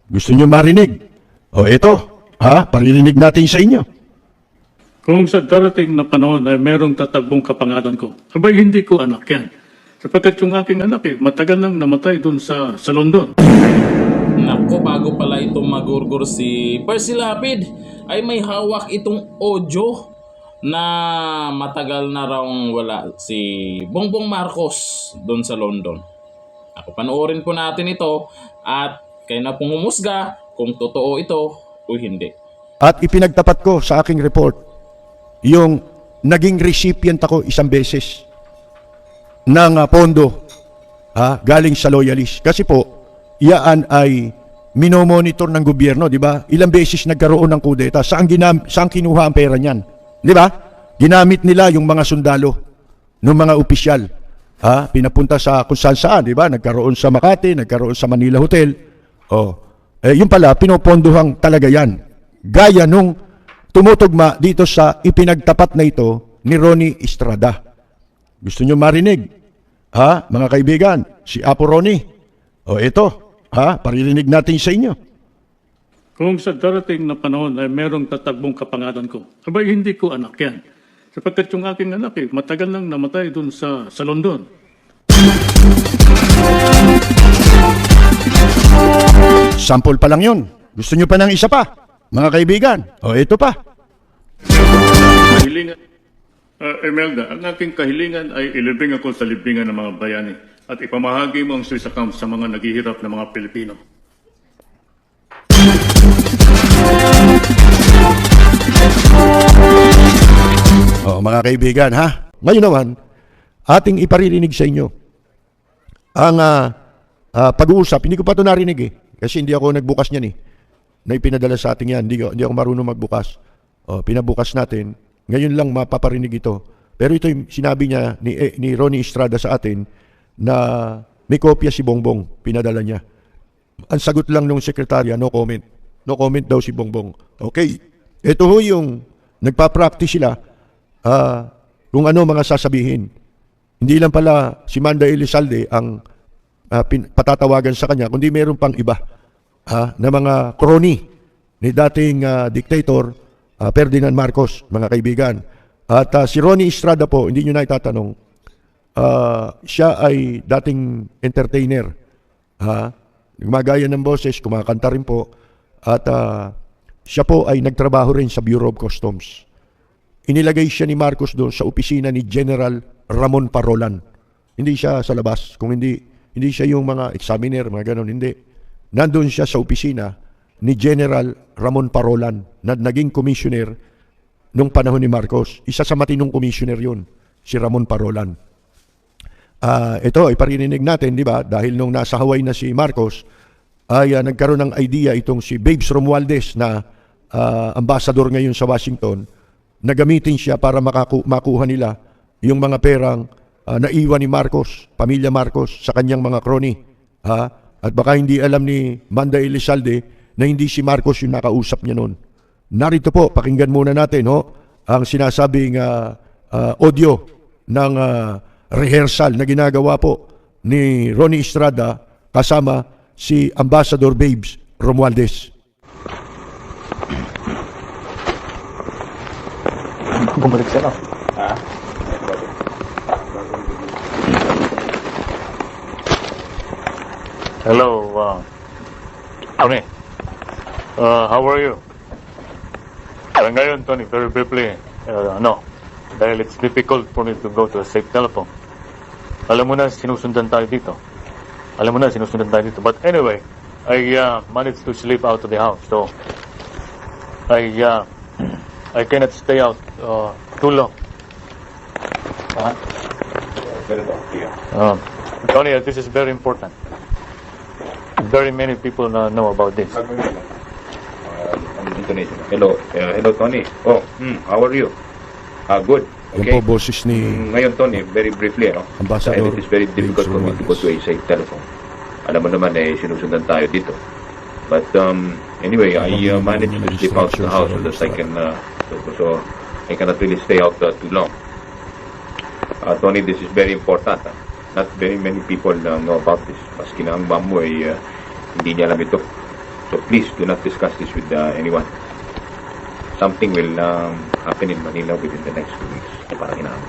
Gusto nyo marinig? O eto, paririnig natin sa inyo. Kung sa darating na panahon ay merong tatagbong kapangalan ko, abay hindi ko anak yan. Sapagkat yung aking anak matagal nang namatay dun sa London. Nako, bago pala itong magurgur si Percy Lapid, ay may hawak itong audio na matagal na raw wala si Bongbong Marcos doon sa London. Ako, panoorin po natin ito at kayo na pong humusga kung totoo ito o hindi. At ipinagtapat ko sa aking report yung naging recipient ako isang beses ng pondo galing sa loyalist. Kasi po, iyaan ay minomonitor ng gobyerno, di ba? Ilang beses nagkaroon ng kudeta. Saan kinuha ang pera niyan? Di ba? Ginamit nila yung mga sundalo ng mga opisyal. Pinapunta sa kung saan, di ba? Nagkaroon sa Makati, nagkaroon sa Manila Hotel. Yun pala, pinopondohan talaga yan. Gaya nung tumutugma dito sa ipinagtapat na ito ni Ronnie Estrada. Gusto nyo marinig? Mga kaibigan, si Apo Ronnie. Ito, paririnig natin sa inyo. Kung sa darating na panahon ay merong tatagbong kapangalan ko, abay hindi ko anak yan. Sapagkat yung aking anak matagal nang namatay dun sa London. Sample pa lang yun. Gusto nyo pa ng isa pa? Mga kaibigan, ito pa. Kahilingan, Imelda, ang aking kahilingan ay ilibing ako sa libingan ng mga bayani at ipamahagi mo ang Swiss account sa mga naghihirap na mga Pilipino. Mga kaibigan, ngayon naman, ating iparirinig sa inyo ang pag-uusap. Hindi ko pa ito narinig kasi hindi ako nagbukas niyan na ipinadala sa ating yan. Hindi ako marunong magbukas. Pinabukas natin. Ngayon lang mapaparinig ito. Pero ito yung sinabi niya ni Ronnie Estrada sa atin na may kopya si Bongbong. Pinadala niya. Ang sagot lang ng sekretarya, no comment. No comment daw si Bongbong. Okay. Ito ho yung nagpa-practice sila kung ano mga sasabihin. Hindi lang pala si Manda Elizalde ang patatawagan sa kanya, kundi meron pang iba na mga crony ni dating dictator Ferdinand Marcos, mga kaibigan. At si Ronnie Estrada po, hindi nyo na itatanong, siya ay dating entertainer. Gumagaya ng boses, kumakanta rin po. At siya po ay nagtrabaho rin sa Bureau of Customs. Inilagay siya ni Marcos doon sa opisina ni General Ramon Parolan. Hindi siya sa labas. Kung hindi siya yung mga examiner, mga ganon, hindi. Nandun siya sa opisina ni General Ramon Parolan na naging commissioner nung panahon ni Marcos. Isa sa matinong commissioner yun, si Ramon Parolan. Ito, iparinig natin, di ba? Dahil nung nasa Hawaii na si Marcos, ay nagkaroon ng idea itong si Babes Romualdez na ambassador ngayon sa Washington, na gamitin siya para makuha nila yung mga perang naiwan ni Marcos, pamilya Marcos, sa kanyang mga crony. At baka hindi alam ni Manda Elizalde na hindi si Marcos yung nakausap niya noon. Narito po, pakinggan muna natin ang sinasabing audio ng rehearsal na ginagawa po ni Ronnie Estrada kasama si Ambassador Babes Romualdez. Bumalik siya na. Hello, Tony. How are you? Ngayon, Tony, very briefly, dahil it's difficult for me to go to a safe telephone. Alam mo na, sinusundan tayo dito. But anyway, I managed to sleep out of the house, so I cannot stay out too long. Tony, this is very important. Very many people know about this. Hello, Tony. How are you? Good. Okay. Yung po boses ni Ngayon, Tony, very briefly, Ambassador it is very difficult for me to go to a safe telephone. Alam mo naman, sinusundan tayo dito. But anyway, I managed to sleep out the house so that I can, so I cannot really stay out too long. Tony, this is very important. Not very many people know about this. Maski na ang mom mo ay hindi niya alam ito. So please do not discuss this with anyone. Something will happen in Manila within the next 2 weeks. Parang inaam.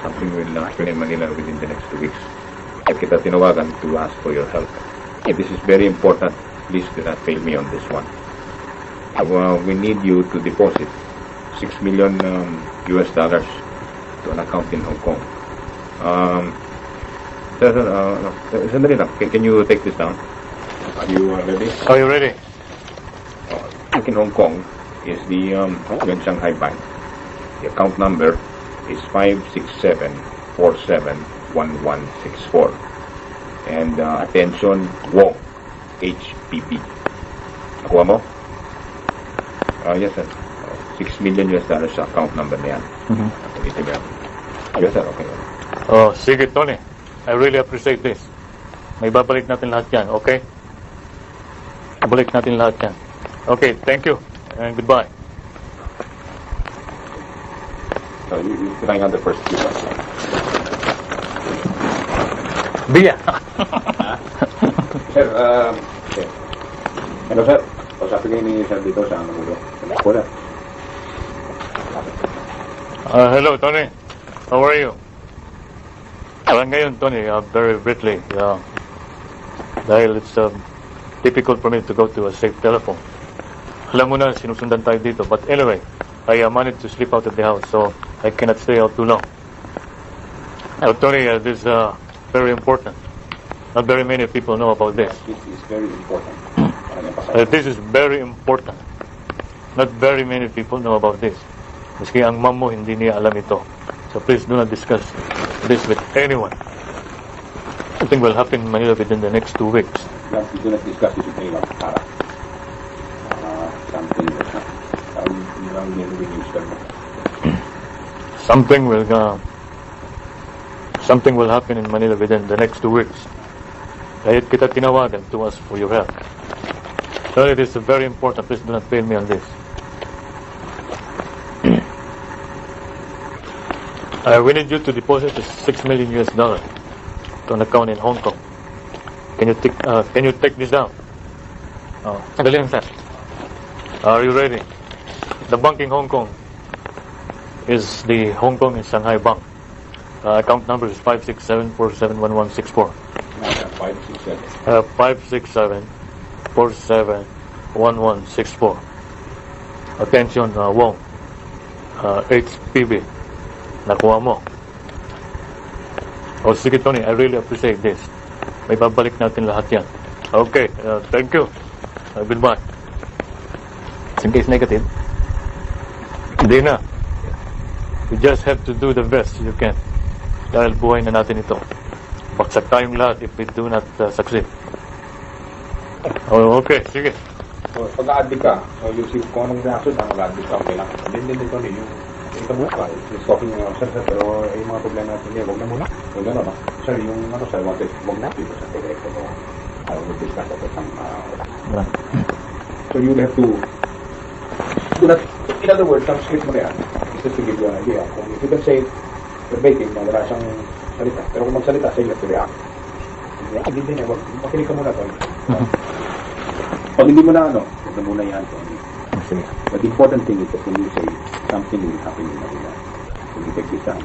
Something will happen in Manila within the next 2 weeks. At kita tinawagan to ask for your help. This is very important. Please do not fail me on this one. We need you to deposit $6 million US dollars to an account in Hong Kong. Sandali lang. Can you take this down? Are you ready? Are you ready? Bank in Hong Kong is the Yuan Shanghai Bank. The account number is 567471164. And attention, Wong, HPP. Nakuha mo? Yes, sir. $6 million US dollars sa account number na yan. Yes, sir. Okay. Oh, sige, Tony. I really appreciate this. May babalik natin lahat yan, okay? Babalik natin lahat yan. Okay, thank you. And goodbye. So you're trying on the first few ones. Biya. Sir, okay. Hello, sir. Kausapin kayo ni sir dito sa Mangulo. Wala. Hello, Tony. How are you? Ngayon, Tony, very briefly, dahil it's difficult for me to go to a safe telephone. Alam mo na, sinusundan tayo dito. But anyway, I managed to sleep out of the house, so I cannot stay out too long. Tony, this is very important. Not very many people know about this. This is very important. This is very important. Not very many people know about this. Maski ang mom mo, hindi niya alam ito. So please do not discuss this with anyone. Something will happen in Manila within the next 2 weeks. We do not discuss this with anyone. Para. Something Something will happen in Manila within the next 2 weeks. Kaya kita tinawagan to ask for your help. So it is very important. Please do not fail me on this. We need you to deposit $6 million US dollars to an account in Hong Kong. Can you take this down? Dali lang, sir. Are you ready? The bank in Hong Kong is the Hong Kong and Shanghai Bank. Account number is 567471164. 567471164. Attention, Wong. HPB. Nakuha mo. Sige, Tony, I really appreciate this. May babalik natin lahat yan. Okay, thank you. Goodbye. In case negative, hindi na. You just have to do the best you can. Dahil buhay na natin ito. Baksak tayong lahat if we do not succeed. Okay, sige. So, pag-a-addict ka, so yung kung anong reaction na mag-a-addict ka, okay lang. Hindi ito yung itabuka, yung stopping yung sir, pero yung mga problema natin niya, huwag na muna. Huwag na, no? Sir, yung sir, wanted, huwag na. Dito sa direkto mo, we'll discuss about some, so you'll have to, do not, in other words, some script mo na yan, just to give you an idea. Kung if you can say, verbatim, na wala siyang salita. Pero kung magsalita, say you have to react. Hindi niya, makinig ka muna to. Pag hindi mo na, huwag na muna yan. But the important thing is that when you say something will happen in Manila, when you take this down,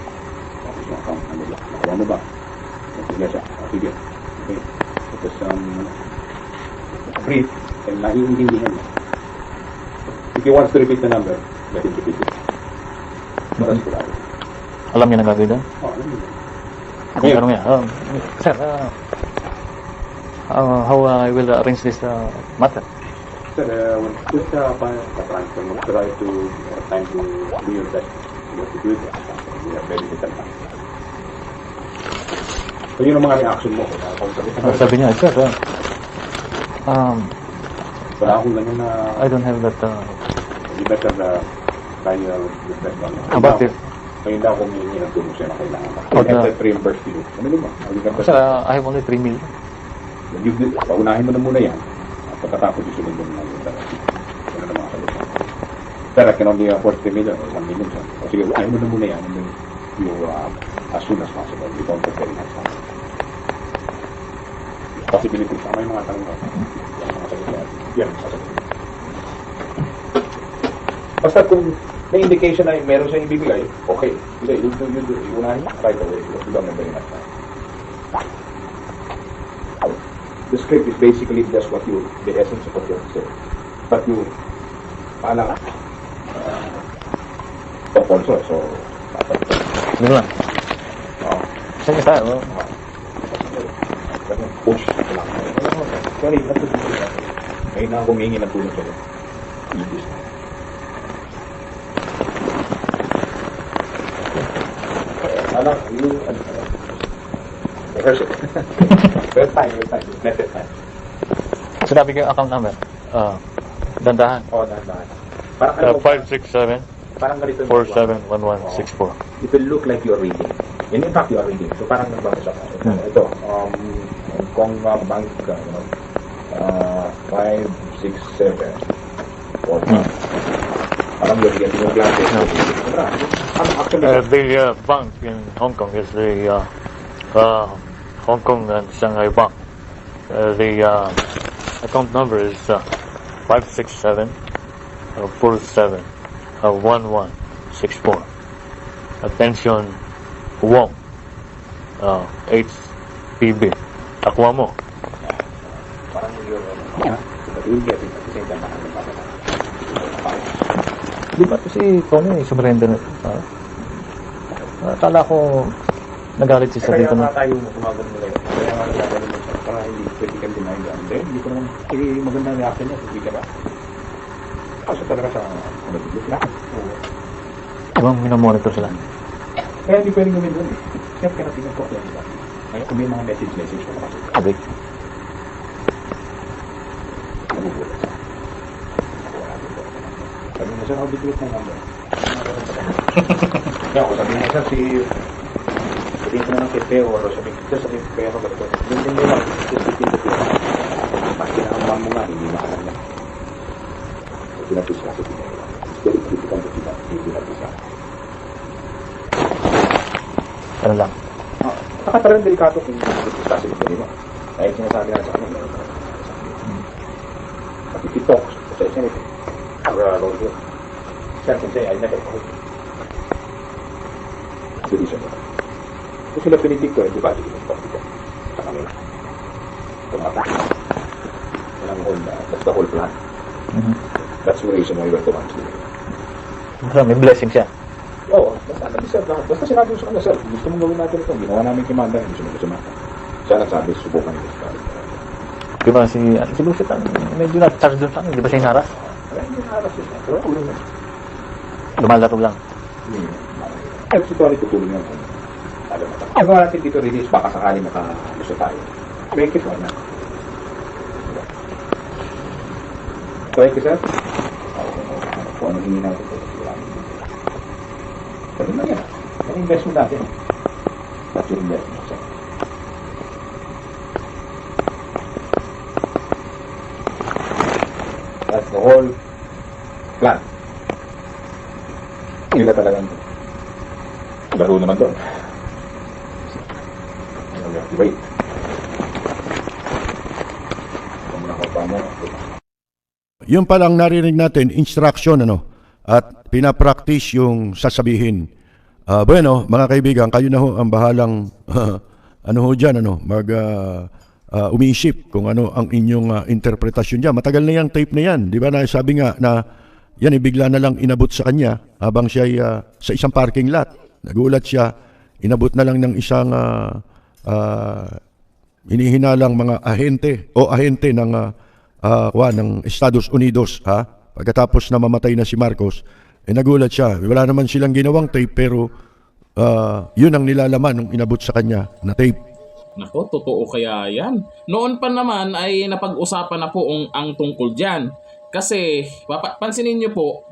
tapos yung account na nila, nakuha mo ba? Sige siya, sige. Okay. Tapos, brief, and naiintindihan mo. If you want to repeat the number, let him repeat it. Para sigurado. Alam niya na gagawin doon? Alam niya. Kung tanong niya, sir, how I will arrange this matter? Sir, just pa-transfer mo, try to time to do your best. You have to do it. You have very little time. So yun ang mga reaction mo. Sabi niya, sir, Wala akong ganyan na I don't have that, you better try your best on it. about it. So yun daw kung hindi ng tulong siya na kailangan pa. Okay. You have reimburse you. Ano ba? Sir, I have only 3 million. Paunahin mo na muna yan. Pagkatapos yung sunod mo na yung therapy. Ano na mga kalusan. Sir, I can only afford 3 million or 1 million. O sige, unahin mo na muna yan. And then you, as soon as possible, you don't take very much time. Possibilities. Ano yung mga tanong ko? Yung mga kalusan. Yan, sasabihin. Basta kung may indication na meron siyang ibibigay, okay. Hindi, unahin niya right away. Because we don't have very much time. The script is basically just the essence of what you have to say. But you, paalam, talk also, so, Sige lang. oh, Sige tayo. push lang. Sorry, ngayon na ako humingi ng tulong sa'yo. Ibis na. Alam, rehearse it. First time. Method time. Sinabi ko yung account number. Dandahan. Oo, dahan-dahan. Parang ano, 567 parang ganito. 471164. It will look like you're reading. And in fact, you are reading. So parang nagbabasa ka. Ito, Hong Kong Bank, 567 parang you're getting your glasses. The bank in Hong Kong is the Hong Kong and Shanghai Bank. The account number is 567 47 1164. Attention, Wong, HPB. Aqua mo. Parang you're, but you'll get it at the same time. Di ba si Tony surrender na? Akala ko nagalit siya sa Kaya dito nga na. tayo gumagano nila yun. Kaya nga nagagano mo siya para hindi pwede kang deny yan. Then, hindi ko naman, maganda reaction niya, hindi ka ba? Kasi talaga sa nag-look na. Ibang minamonitor sila. Kaya hindi pwedeng gawin doon eh. Siyempre, natingin ko yan. Ngayon, kung may mga message ko kasi. Abik. Nagugulat siya. Sabi mo, sir, how did you get my number? Kaya ako, sabi mo, sir, sabihin ko na ng Pepe or sabihin ko sa Pepe ako ganito. Hindi mo lang, just sabihin ko Pepe. Mas kinakaman mo nga, hindi maalam na. So, pinapis ka sa Pepe. It's very critical to pinapis ka. Ano lang. Saka talagang delikato kung pinapis ka sa Pepe mo. Kahit sinasabi na sa akin, pati TikTok, sa isa nito. Or sir can say, I never called you. Hindi siya mo. Kung sila pinitig ko, di ba, hindi ko sa kanila. Tumatak. Walang whole, that's the whole plan. That's the reason why we're to answer. May blessing siya. Oo, basta nag-serve lahat. Basta sinabi ko sa kanya, sir, gusto mong gawin natin ito. Ginawa namin kimanda, hindi sumunod sa mata. Siya nagsabi, subukan niyo. Di ba si Lucy medyo na-charge doon sa akin. Di ba siya hinaras? Kaya hindi nakaras yun. Pero ulo na. Lumalaro lang. Ay, si Tony tutulong yan. Alam mo, ang gawa natin dito release, baka sakali makaluso tayo. Make it one na. Thank you, sir. Kung anong hingin natin ito. Sabi na yan. Ang investment natin. That's your investment, sir. That's the whole plan. Nila talagang laro naman doon. Wait. Yung palang narinig natin, instruction, at pinapractice yung sasabihin. Bueno, mga kaibigan, kayo na ho ang bahalang, dyan, umiisip kung ano ang inyong interpretasyon dyan. Matagal na yung tape na yan. Di ba na sabi nga na yan, bigla na lang inabot sa kanya habang siya sa isang parking lot. Nagulat siya, inabot na lang ng isang hinihinalang mga ahente ng Estados Unidos. Pagkatapos na mamatay na si Marcos, nagulat siya. Wala naman silang ginawang tape pero yun ang nilalaman nung inabot sa kanya na tape. Nako, totoo kaya yan? Noon pa naman ay napag-usapan na po ang tungkol dyan. Kasi, pansinin nyo po,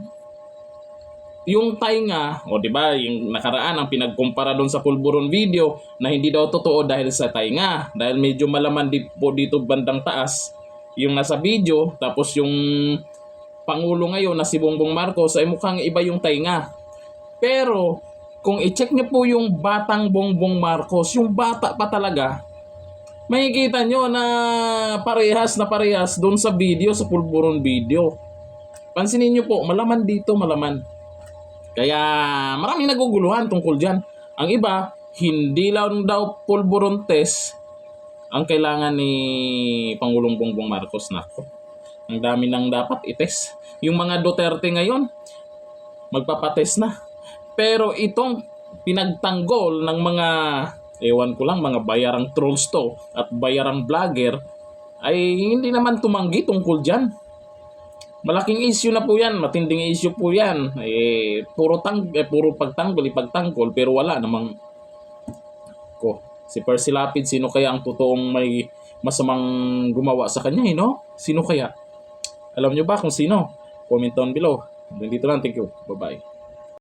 yung tainga, o di ba, yung nakaraan ang pinagkumpara doon sa pulburon video na hindi daw totoo dahil sa tainga. Dahil medyo malaman po dito bandang taas yung nasa video, tapos yung Pangulo ngayon na si Bongbong Marcos ay mukhang iba yung tainga. Pero, kung i-check niyo po yung batang Bongbong Marcos, yung bata pa talaga, makikita nyo na parehas doon sa video, sa pulburon video. Pansinin nyo po, malaman dito, malaman. Kaya maraming naguguluhan tungkol dyan. Ang iba, hindi lang daw pulburon test ang kailangan ni Pangulong Bongbong Marcos. Nako, ang dami nang dapat itest. Yung mga Duterte ngayon, magpapatest na. Pero itong pinagtanggol ng mga, ewan ko lang, mga bayarang trolls to at bayarang vlogger, ay hindi naman tumanggi tungkol dyan. Malaking issue na po yan, matinding issue po yan. Puro pagtanggol, ipagtanggol, pero wala namang ko. Si Percy Lapid, sino kaya ang totoong may masamang gumawa sa kanya, no? Sino kaya? Alam nyo ba kung sino? Comment down below. Nandito lang, thank you. Bye-bye.